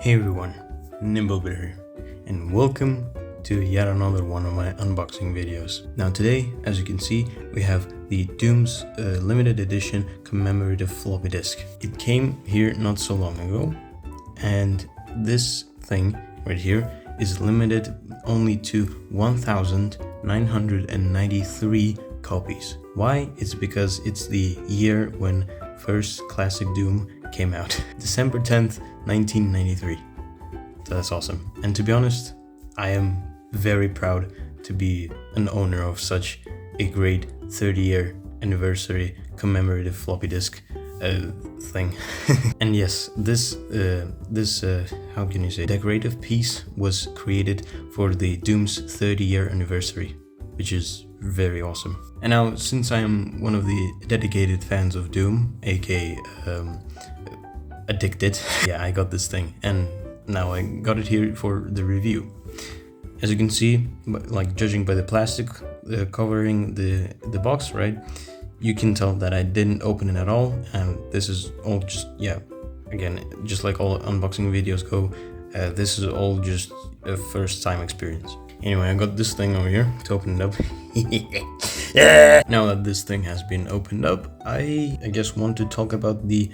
Hey everyone, Nimblebear here, and welcome to yet another one of my unboxing videos. Now today, as you can see, we have the Doom's limited edition commemorative floppy disk. It came here not so long ago, and this thing right here is limited only to 1,993 copies. Why? It's because it's the year when first classic Doom came out. December 10th, 1993. So that's awesome. And to be honest, I am very proud to be an owner of such a great 30-year anniversary commemorative floppy disk thing. And yes, this how can you say, decorative piece was created for the Doom's 30-year anniversary, which is very awesome. And now, since I am one of the dedicated fans of Doom, aka addicted, yeah, I got this thing, and now I got it here for the review. As you can see, like judging by the plastic covering the box, right, you can tell that I didn't open it at all, and this is all just, yeah, again, just like all unboxing videos go, this is all just a first time experience. Anyway, I got this thing over here to open it up. Yeah! Now that this thing has been opened up, I guess want to talk about the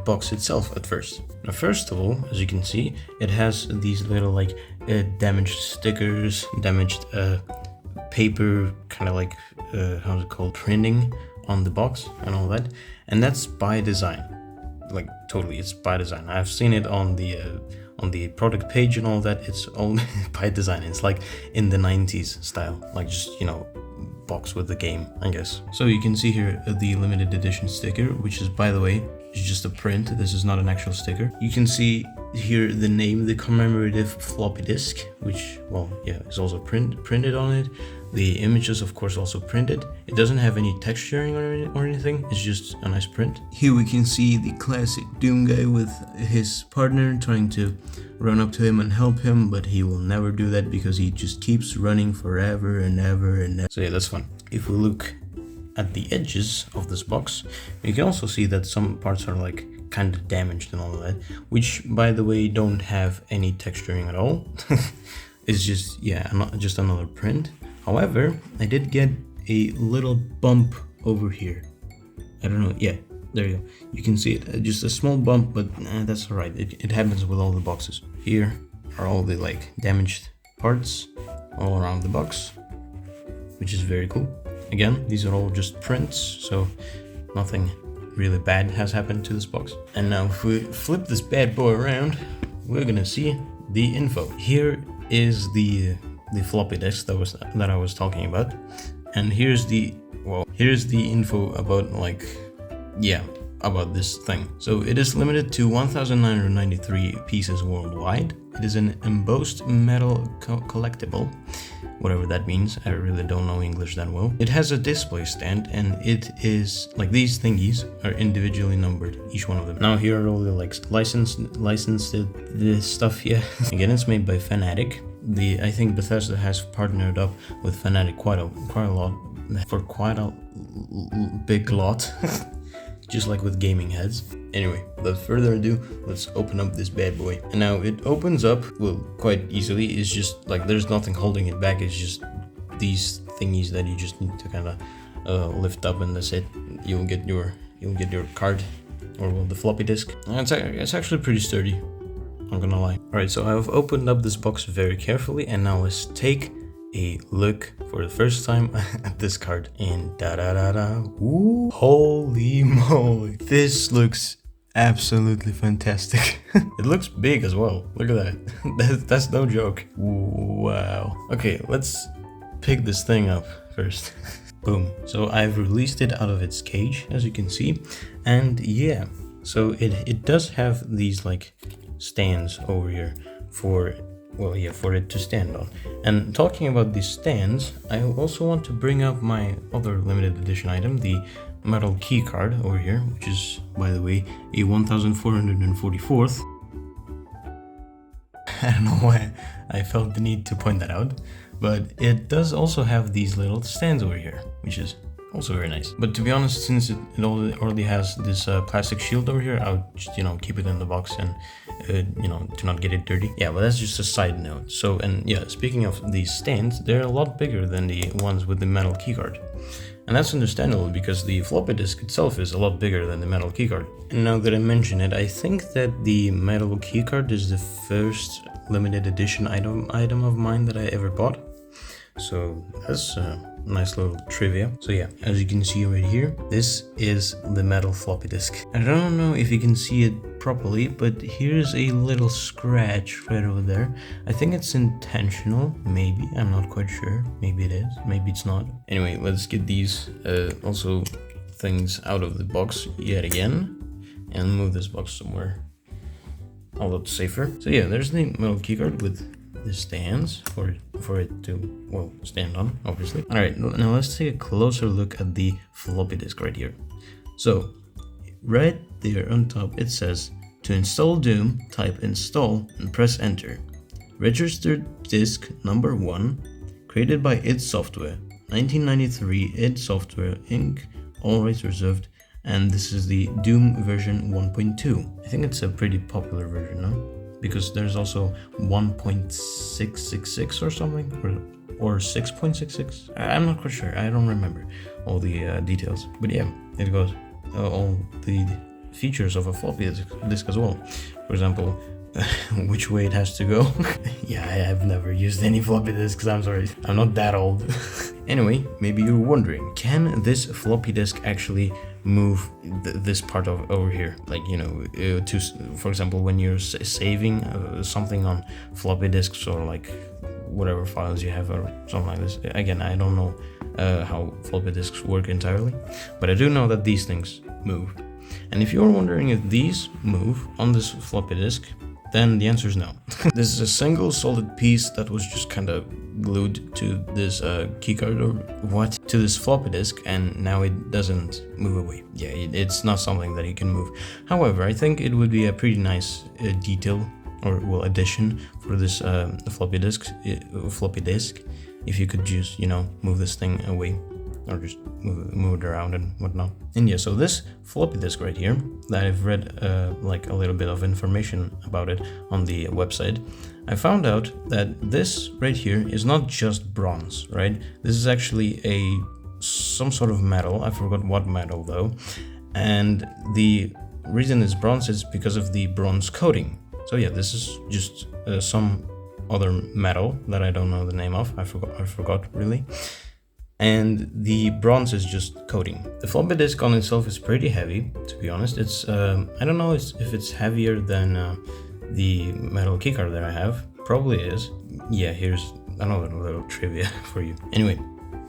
box itself at first. Now, first of all, as you can see, it has these little like damaged stickers, damaged paper, kind of like how's it called, printing on the box and all that, and that's by design. Like totally, it's by design. I've seen it on the product page and all that. It's all by design. It's like in the 90s style, like just, you know, box with the game, I guess. So you can see here the limited edition sticker, which is, by the way, is just a print. This is not an actual sticker. You can see here the name, the commemorative floppy disk, which, well, yeah, is also printed on it. The image is, of course, also printed. It doesn't have any texturing or anything. It's just a nice print. Here we can see the classic Doom guy with his partner trying to run up to him and help him, but he will never do that because he just keeps running forever and ever and ever. So yeah, that's fun. If we look at the edges of this box, you can also see that some parts are like kind of damaged and all of that, which, by the way, don't have any texturing at all. It's just, yeah, just another print. However, I did get a little bump over here. I don't know, yeah, there you go. You can see it, just a small bump, but that's alright. It happens with all the boxes. Here are all the like damaged parts all around the box, which is very cool. Again, these are all just prints, so nothing really bad has happened to this box. And now if we flip this bad boy around, we're gonna see the info. Here is the floppy disk that I was talking about, and here's the info about, like, yeah, about this thing. So it is limited to 1,993 pieces worldwide. It is an embossed metal collectible, whatever that means. I really don't know English that well. It has a display stand, and it is like these thingies are individually numbered, each one of them. Now here are all the like licensed this stuff. Yeah. Again, it's made by Fanatic. I think Bethesda has partnered up with Fanatic quite a lot, for quite a big lot. Just like with gaming heads. Anyway, without further ado, let's open up this bad boy. And now it opens up, well, quite easily. It's just like there's nothing holding it back. It's just these thingies that you just need to kind of lift up, and that's it. You'll get your card, or well, the floppy disk. And it's actually pretty sturdy, I'm gonna lie. Alright, so I've opened up this box very carefully, and now let's take a look for the first time at this card. And ooh, holy moly, this looks absolutely fantastic. It looks big as well. Look at that. That's no joke. Wow. Okay, let's pick this thing up first. Boom. So I've released it out of its cage, as you can see, and yeah, so it does have these like stands over here for, well, yeah, for it to stand on. And talking about these stands, I also want to bring up my other limited edition item, the metal key card over here, which is, by the way, a 1444th. I don't know why I felt the need to point that out, but it does also have these little stands over here, which is Also very nice. But to be honest, since it already has this plastic shield over here, I would just, keep it in the box and, to not get it dirty. Yeah, but that's just a side note. So, and yeah, speaking of these stands, they're a lot bigger than the ones with the metal keycard. And that's understandable because the floppy disk itself is a lot bigger than the metal keycard. And now that I mention it, I think that the metal keycard is the first limited edition item of mine that I ever bought. So that's a nice little trivia. So yeah, as you can see right here, this is the metal floppy disk. I don't know if you can see it properly, but here's a little scratch right over there. I think it's intentional, maybe. I'm not quite sure. Maybe it is, maybe it's not. Anyway, let's get these also things out of the box yet again and move this box somewhere a lot safer. So yeah, there's the metal keycard with the stands for it to, well, stand on, obviously. All right, now let's take a closer look at the floppy disk right here. So right there on top it says, to install Doom, type install and press enter. Registered disk number 1, created by id Software, 1993, id Software Inc., all rights reserved, and this is the Doom version 1.2. I think it's a pretty popular version, no? Because there's also 1.666 or something, or 6.66. I'm not quite sure. I don't remember all the details. But yeah, it goes all the features of a floppy disk as well. For example, which way it has to go. Yeah, I have never used any floppy disks. I'm sorry, I'm not that old. Anyway, maybe you're wondering, can this floppy disk actually move this part of over here, like, to, for example, when you're saving something on floppy disks, or like whatever files you have or something like this. Again, I don't know how floppy disks work entirely, but I do know that these things move. And if you're wondering if these move on this floppy disk, then the answer is no. This is a single solid piece that was just kind of glued to this keycard to this floppy disk, and now it doesn't move away. Yeah, it's not something that you can move. However, I think it would be a pretty nice detail, or well, addition for this floppy disk if you could just move this thing away, or just move it around and whatnot. And yeah, so this floppy disk right here, that I've read like a little bit of information about it on the website, I found out that this right here is not just bronze, right? This is actually some sort of metal. I forgot what metal though. And the reason it's bronze is because of the bronze coating. So yeah, this is just some other metal that I don't know the name of. I forgot really. And the bronze is just coating. The floppy disk on itself is pretty heavy, to be honest. It's I don't know if it's heavier than the metal keycard that I have. Probably is. Yeah, here's another little trivia for you. Anyway,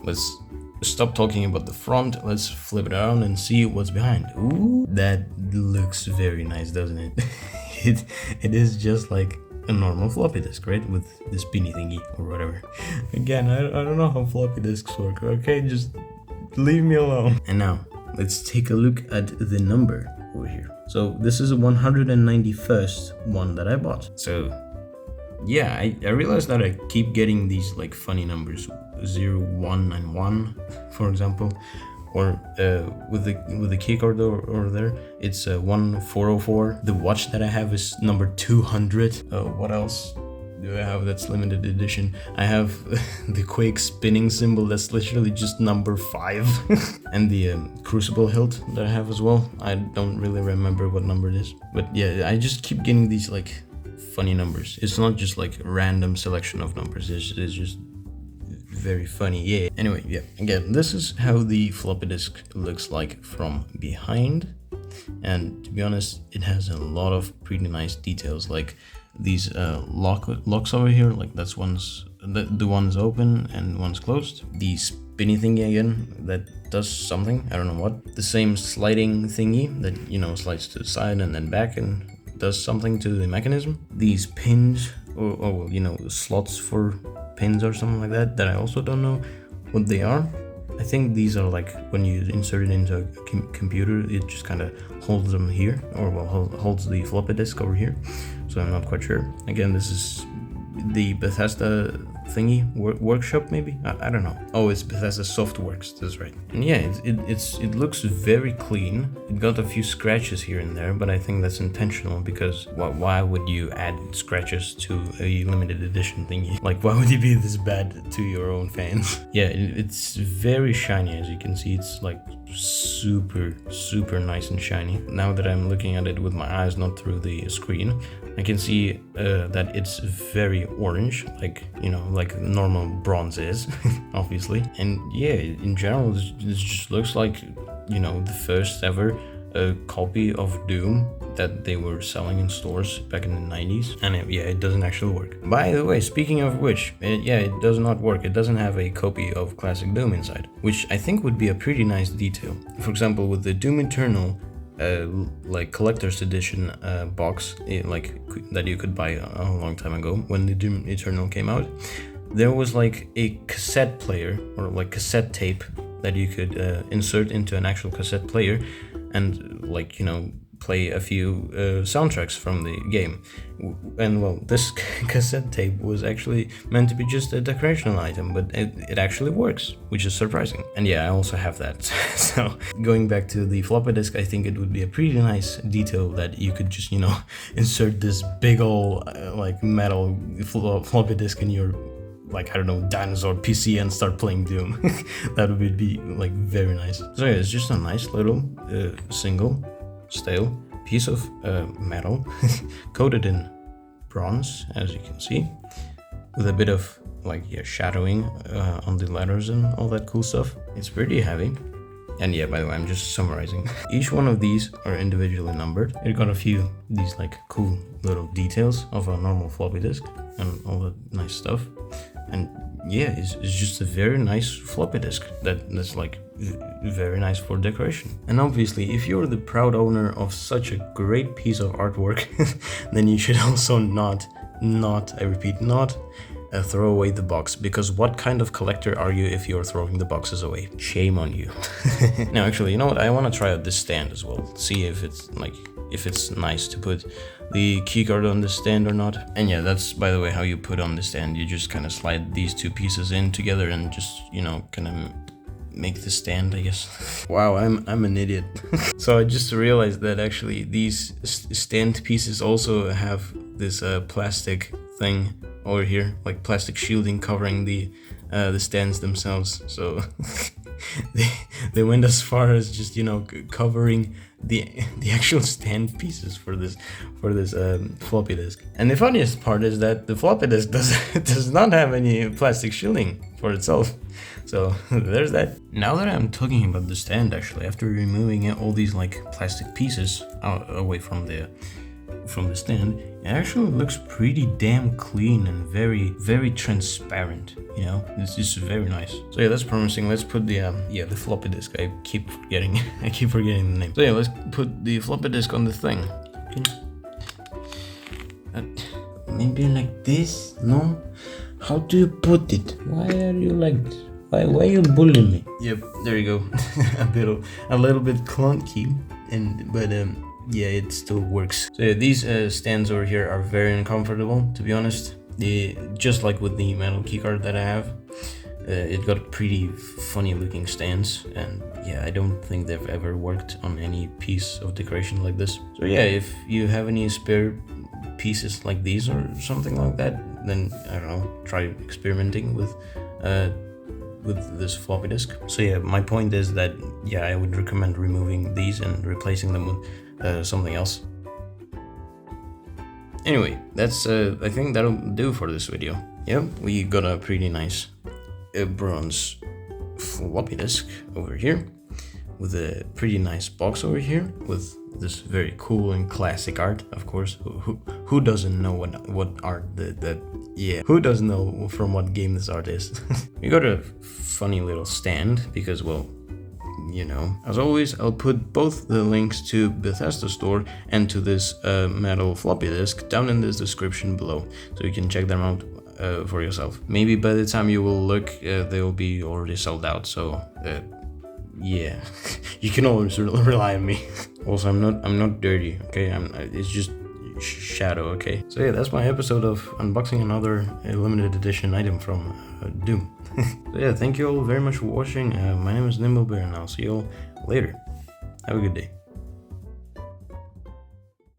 let's stop talking about the front. Let's flip it around and see what's behind. Ooh, that looks very nice, doesn't it? It is just like a normal floppy disk, right? With this beanie thingy or whatever. Again, I don't know how floppy disks work, okay? Just leave me alone. And now, let's take a look at the number over here. So this is a 191st one that I bought. So yeah, I realized that I keep getting these like funny numbers, 0, 1, and 1, for example. Or with the keycard over there, it's 1404. The watch that I have is number 200. What else do I have that's limited edition? I have the Quake spinning symbol that's literally just number 5. And the crucible hilt that I have as well. I don't really remember what number it is. But yeah, I just keep getting these like funny numbers. It's not just like a random selection of numbers. It's just very funny, yeah. Anyway, yeah, again, this is how the floppy disk looks like from behind, and to be honest, it has a lot of pretty nice details, like these locks over here, like that's the one's open and one's closed. The spinny thingy again, that does something, I don't know what. The same sliding thingy that slides to the side and then back and does something to the mechanism. These pins, or slots for pins or something like that I also don't know what they are. I think these are like when you insert it into a computer, it just kind of holds them here, or well, holds the floppy disk over here. So I'm not quite sure. Again, this is the Bethesda thingy, workshop maybe. I don't know. Oh, it's Bethesda Softworks. That's right. And yeah, it looks very clean. It got a few scratches here and there, but I think that's intentional because why would you add scratches to a limited edition thingy? Like, why would you be this bad to your own fans? Yeah, it's very shiny, as you can see. It's like super nice and shiny. Now that I'm looking at it with my eyes, not through the screen, I can see that it's very orange, like, you know, like normal bronze is, obviously. And yeah, in general, this just looks like, you know, the first ever copy of Doom that they were selling in stores back in the 90s. And it doesn't actually work. By the way, speaking of which, it does not work. It doesn't have a copy of classic Doom inside, which I think would be a pretty nice detail. For example, with the Doom Eternal like collector's edition box, that you could buy a long time ago when the Doom Eternal came out, there was like a cassette player or like cassette tape that you could insert into an actual cassette player and, like, you know, play a few soundtracks from the game. And well, this cassette tape was actually meant to be just a decorational item, but it actually works, which is surprising. And yeah, I also have that. So going back to the floppy disk, I think it would be a pretty nice detail that you could just, you know, insert this big old like metal floppy disk in your, like, I don't know, dinosaur PC and start playing Doom. That would be like very nice. So yeah, it's just a nice little single stale piece of metal coated in bronze, as you can see, with a bit of like shadowing on the letters and all that cool stuff. It's pretty heavy. And yeah, by the way, I'm just summarizing. Each one of these are individually numbered. It got a few these like cool little details of a normal floppy disk and all that nice stuff. And yeah, it's just a very nice floppy disk that's like very nice for decoration. And obviously, if you're the proud owner of such a great piece of artwork, then you should also not, I repeat, not throw away the box, because what kind of collector are you if you're throwing the boxes away? Shame on you. Now, actually, you know what? I want to try out this stand as well. See if it's nice to put the keycard on the stand or not. And yeah, that's, by the way, how you put on the stand. You just kind of slide these two pieces in together and just, you know, kind of make the stand, I guess. Wow, I'm an idiot. So I just realized that actually these stand pieces also have this plastic thing over here, like plastic shielding covering the stands themselves. So they went as far as just, you know, covering the actual stand pieces for this floppy disk. And the funniest part is that the floppy disk does not have any plastic shielding for itself. So there's that. Now that I'm talking about the stand, actually, after removing all these like plastic pieces away from the stand, it actually looks pretty damn clean and very transparent, you know. It's just very nice. So yeah, that's promising. Let's put the floppy disk. I keep forgetting the name. So yeah, let's put the floppy disk on the thing. Maybe like this? No? How do you put it? Why are you like this? Why are you bullying me? Yep, there you go. a little bit clunky, but yeah, it still works. So yeah, these stands over here are very uncomfortable, to be honest. Just like with the metal keycard that I have, it got pretty funny looking stands, and yeah, I don't think they've ever worked on any piece of decoration like this. So yeah, if you have any spare pieces like these or something like that, then I don't know, try experimenting with this floppy disk. So yeah, my point is that yeah, I would recommend removing these and replacing them with something else. Anyway, that's I think that'll do for this video. Yeah, we got a pretty nice bronze floppy disk over here, with a pretty nice box over here with this very cool and classic art. Of course, who doesn't know what art who doesn't know from what game this art is? We got a funny little stand because, well, you know, as always, I'll put both the links to Bethesda store and to this metal floppy disk down in the description below, so you can check them out for yourself. Maybe by the time you will look, they will be already sold out. So yeah, you can always rely on me. Also, I'm not dirty. Okay, it's just shadow, okay? So yeah, that's my episode of unboxing another limited edition item from Doom. So yeah, thank you all very much for watching. My name is Nimblebear, and I'll see you all later. Have a good day.